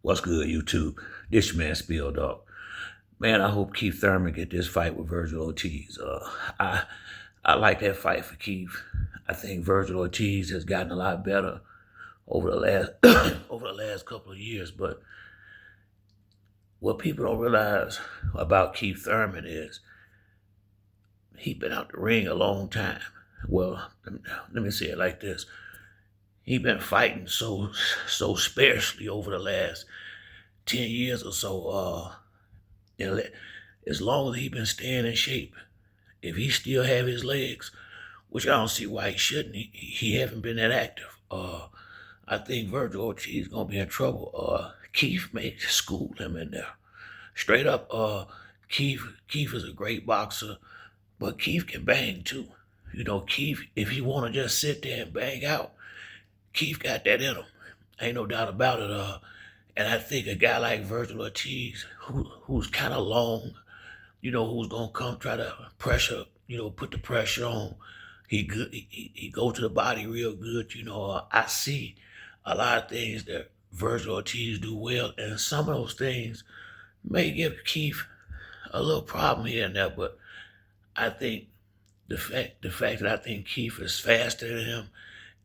What's good, YouTube? This your man Spill Dog. Man, I hope Keith Thurman get this fight with Vergil Ortiz. I I like that fight for Keith. I think Vergil Ortiz has gotten a lot better over the last over the last couple of years. But what people don't realize about Keith Thurman is he been out the ring a long time. Well, let me say it like this: he been fighting so sparsely over the last 10 years or so. You know, as long as he been staying in shape, if he still have his legs, which I don't see why he shouldn't, he haven't been that active. I think Vergil Ortiz is gonna be in trouble. Keith may school him in there. Straight up, Keith is a great boxer, but Keith can bang too. You know, Keith, if he wanna just sit there and bang out, Keith got that in him. Ain't no doubt about it. And I think a guy like Vergil Ortiz, who's kind of long, who's gonna come try to pressure, put the pressure on. He good. He go to the body real good. I see a lot of things that Vergil Ortiz do well, and some of those things may give Keith a little problem here and there. But I think the fact that I think Keith is faster than him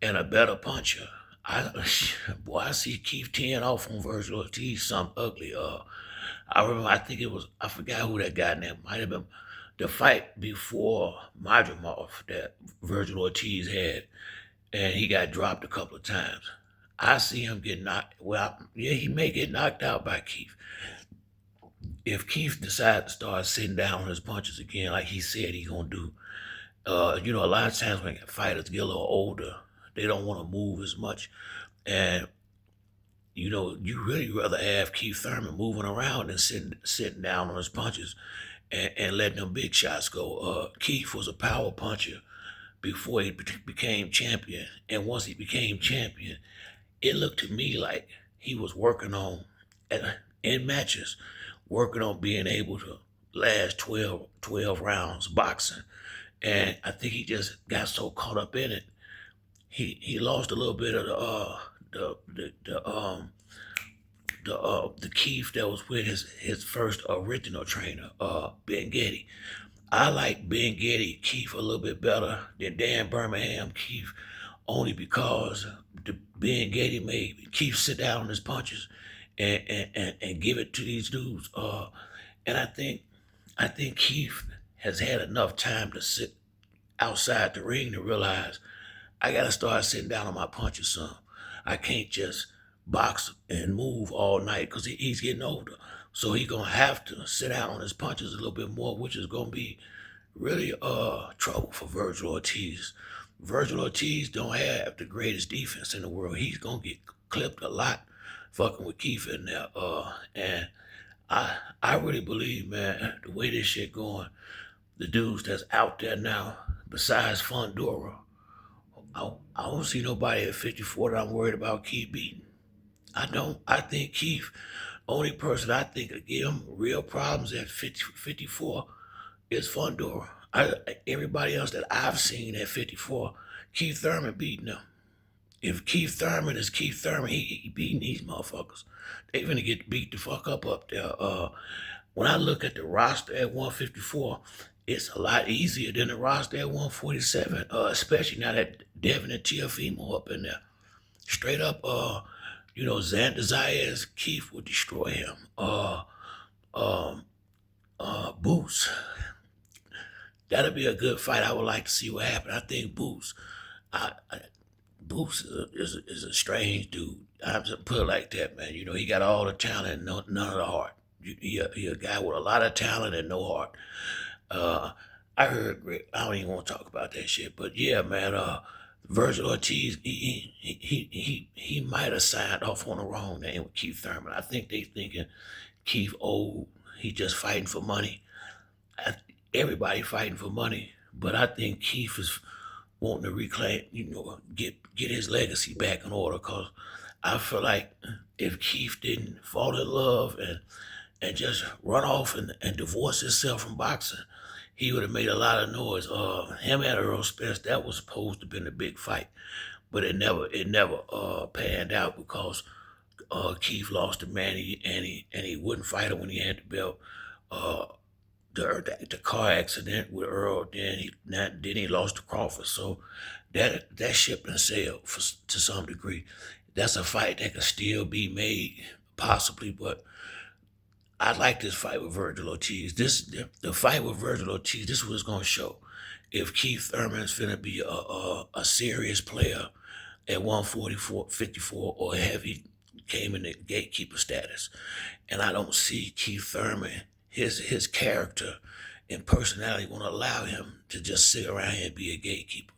and a better puncher. I see Keith teeing off on Vergil Ortiz something ugly. I remember, I forgot who that guy named. Might have been the fight before Madrimov that Vergil Ortiz had, and he got dropped a couple of times. I see him get knocked. Well, yeah, he may get knocked out by Keith. If Keith decides to start sitting down on his punches again, like he said he gonna do, a lot of times when fighters get a little older, they don't want to move as much, and you really rather have Keith Thurman moving around than sitting down on his punches and letting them big shots go. Keith was a power puncher before he became champion, and once he became champion, it looked to me like he was working on in matches, working on being able to last 12 rounds boxing, and I think he just got so caught up in it. He lost a little bit of the Keith that was with his first original trainer, Ben Getty. I like Ben Getty Keith a little bit better than Dan Birmingham Keith, only because the Ben Getty made Keith sit down on his punches and give it to these dudes. And I think Keith has had enough time to sit outside the ring to realize I gotta start sitting down on my punches some. I can't just box and move all night because he's getting older. So he's gonna have to sit down on his punches a little bit more, which is gonna be really trouble for Vergil Ortiz. Vergil Ortiz don't have the greatest defense in the world. He's gonna get clipped a lot fucking with Keith in there. And I really believe, man, the way this shit going, the dudes that's out there now, besides Fundora, I don't see nobody at 54 that I'm worried about Keith beating. I don't. I think Keith, only person I think could give him real problems at 54 is Fundora. Everybody else that I've seen at 54, Keith Thurman beating them. If Keith Thurman is Keith Thurman, he beating these motherfuckers. They finna get beat the fuck up there. When I look at the roster at 154, it's a lot easier than the roster at 147, especially now that Devin and Tiafimo up in there. Straight up, Xander Zayas, Keith would destroy him. Boots, that'll be a good fight. I would like to see what happens. I think Boots is a strange dude. I have to put it like that, man. He got all the talent and none of the heart. He a guy with a lot of talent and no heart. I heard Rick. I don't even want to talk about that shit, but yeah, man. Vergil Ortiz, he might have signed off on the wrong name with Keith Thurman. I think they thinking Keith old. He just fighting for money. Everybody fighting for money, but I think Keith is wanting to reclaim, get his legacy back in order. Cause I feel like if Keith didn't fall in love and just run off and divorce himself from boxing, he would have made a lot of noise. Him and Earl Spence, that was supposed to have been a big fight, but it never panned out because Keith lost to Manny, and he wouldn't fight him when he had the belt. Uh, the car accident with Earl, then he lost to Crawford. So that ship and sailed to some degree. That's a fight that could still be made, possibly, but I like this fight with Vergil Ortiz. The fight with Vergil Ortiz. This was gonna show if Keith Thurman is finna be a serious player at 144, 54, or heavy came in the gatekeeper status. And I don't see Keith Thurman, his character and personality won't allow him to just sit around here and be a gatekeeper.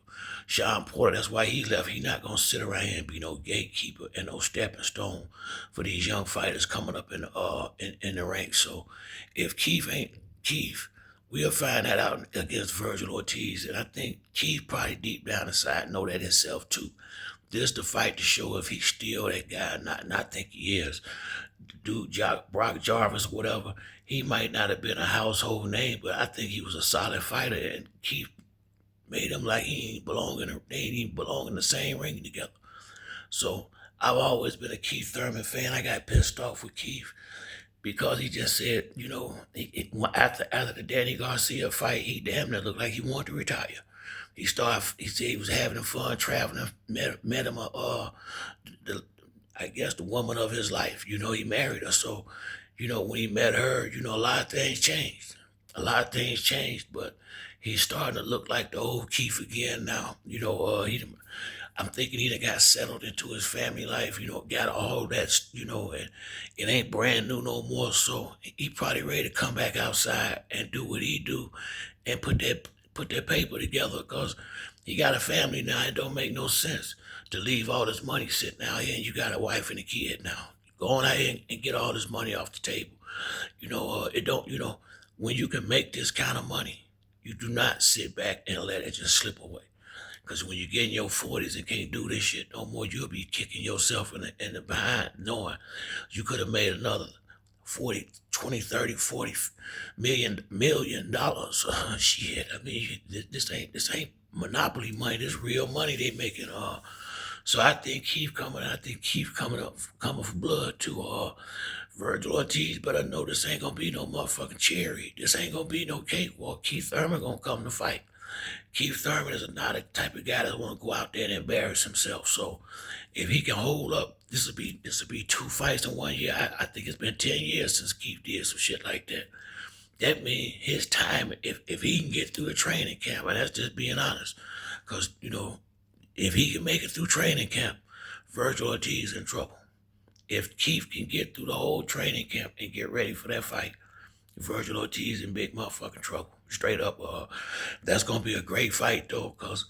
Sean Porter, that's why he left. He not gonna sit around here and be no gatekeeper and no stepping stone for these young fighters coming up in the ranks. So if Keith ain't Keith, we'll find that out against Vergil Ortiz. And I think Keith probably deep down inside know that himself too. This the fight to show if he's still that guy or not, and I think he is. Dude, Brock Jarvis, whatever, he might not have been a household name, but I think he was a solid fighter, and Keith made him like they ain't even belong in the same ring together. So I've always been a Keith Thurman fan. I got pissed off with Keith because he just said, after the Danny Garcia fight, he damn near looked like he wanted to retire. He said he was having fun traveling, met him, I guess the woman of his life. He married her. So, when he met her, a lot of things changed. A lot of things changed, but he's starting to look like the old Keith again now. I'm thinking he done got settled into his family life, got all that, and it ain't brand new no more. So he probably ready to come back outside and do what he do and put that paper together because he got a family now. It don't make no sense to leave all this money sitting out here and you got a wife and a kid now. Go on out here and get all this money off the table. It don't, when you can make this kind of money, you do not sit back and let it just slip away. Because when you get in your 40s and can't do this shit no more, you'll be kicking yourself in the behind, knowing you could have made another 40, 20, 30, 40 million dollars. Shit, I mean, this ain't monopoly money. This real money they making. So I think Keith coming for blood to Vergil Ortiz, but I know this ain't gonna be no motherfucking cherry. This ain't gonna be no cakewalk. Keith Thurman gonna come to fight. Keith Thurman is not a type of guy that want to go out there and embarrass himself. So if he can hold up, this will be 2 fights in 1 year. I think it's been 10 years since Keith did some shit like that. That means his time, if he can get through a training camp, and that's just being honest, because, if he can make it through training camp, Vergil Ortiz is in trouble. If Keith can get through the whole training camp and get ready for that fight, Vergil Ortiz in big motherfucking trouble. Straight up, that's gonna be a great fight though, cause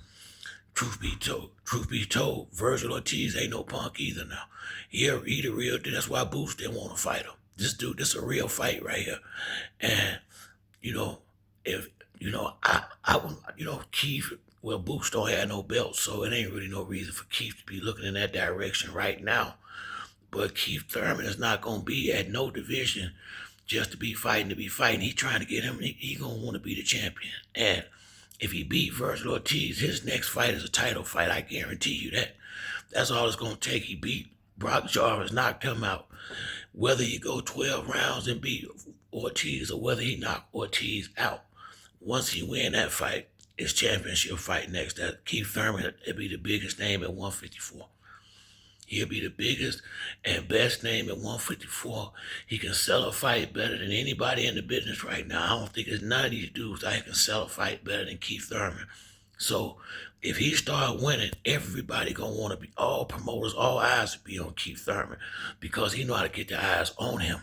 truth be told, Vergil Ortiz ain't no punk either now. He the real deal. That's why Boots didn't want to fight him. This a real fight right here. And, if, Keith, well, Boots don't have no belt, so it ain't really no reason for Keith to be looking in that direction right now. But Keith Thurman is not gonna be at no division just to be fighting. He trying to get him, he gonna want to be the champion. And if he beat Vergil Ortiz, his next fight is a title fight. I guarantee you that. That's all it's gonna take. He beat Brock Jarvis, knocked him out. Whether he go 12 rounds and beat Ortiz or whether he knock Ortiz out, once he win that fight, his championship fight next, that Keith Thurman, it'll be the biggest name at 154. He'll be the biggest and best name at 154. He can sell a fight better than anybody in the business right now. I don't think there's none of these dudes that can sell a fight better than Keith Thurman. So if he start winning, everybody gonna want to be, all promoters, all eyes will be on Keith Thurman because he know how to get the eyes on him.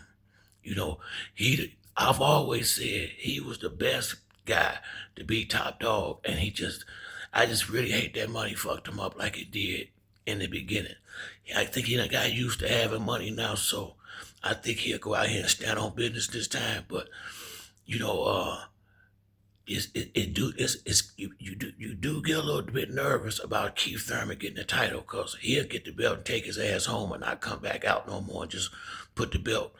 I've always said he was the best guy to be top dog, and I just really hate that money fucked him up like it did in the beginning. I think he done got used to having money now, so I think he'll go out here and stand on business this time. But you do get a little bit nervous about Keith Thurman getting the title because he'll get the belt and take his ass home and not come back out no more and just put the belt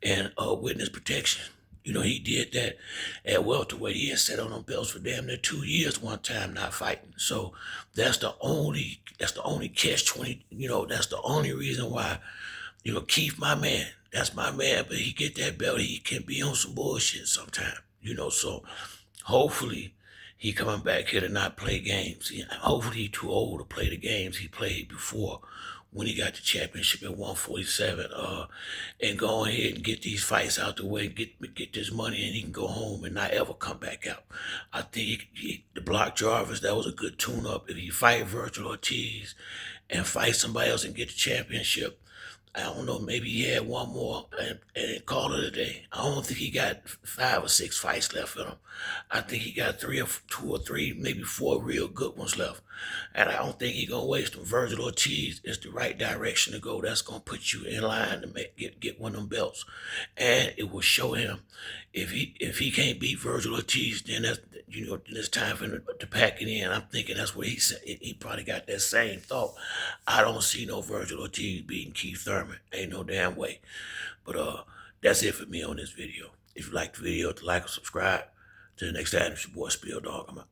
in witness protection. He did that at welterweight. He had sat on them belts for damn near 2 years one time not fighting. So that's the only catch 20. That's the only reason why Keith, my man, that's my man, but he get that belt, he can be on some bullshit sometime, so hopefully he coming back here to not play games. Hopefully he too old to play the games he played before when he got the championship at 147. And go ahead and get these fights out the way, get this money, and he can go home and not ever come back out. I think the Block Jarvis, that was a good tune-up. If he fight Vergil Ortiz and fight somebody else and get the championship, I don't know, maybe he had one more and call it a day. I don't think he got 5 or 6 fights left in him. I think he got 2 or 3, maybe 4 real good ones left. And I don't think he's going to waste them. Vergil Ortiz is the right direction to go. That's going to put you in line to get one of them belts. And it will show him if he can't beat Vergil Ortiz, then then it's time for him to pack it in. I'm thinking that's what he said. He probably got that same thought. I don't see no Vergil Ortiz beating Keith Thurman. Ain't no damn way. But that's it for me on this video. If you like the video, like or subscribe. Till the next time, it's your boy Spill Dog. I'm out.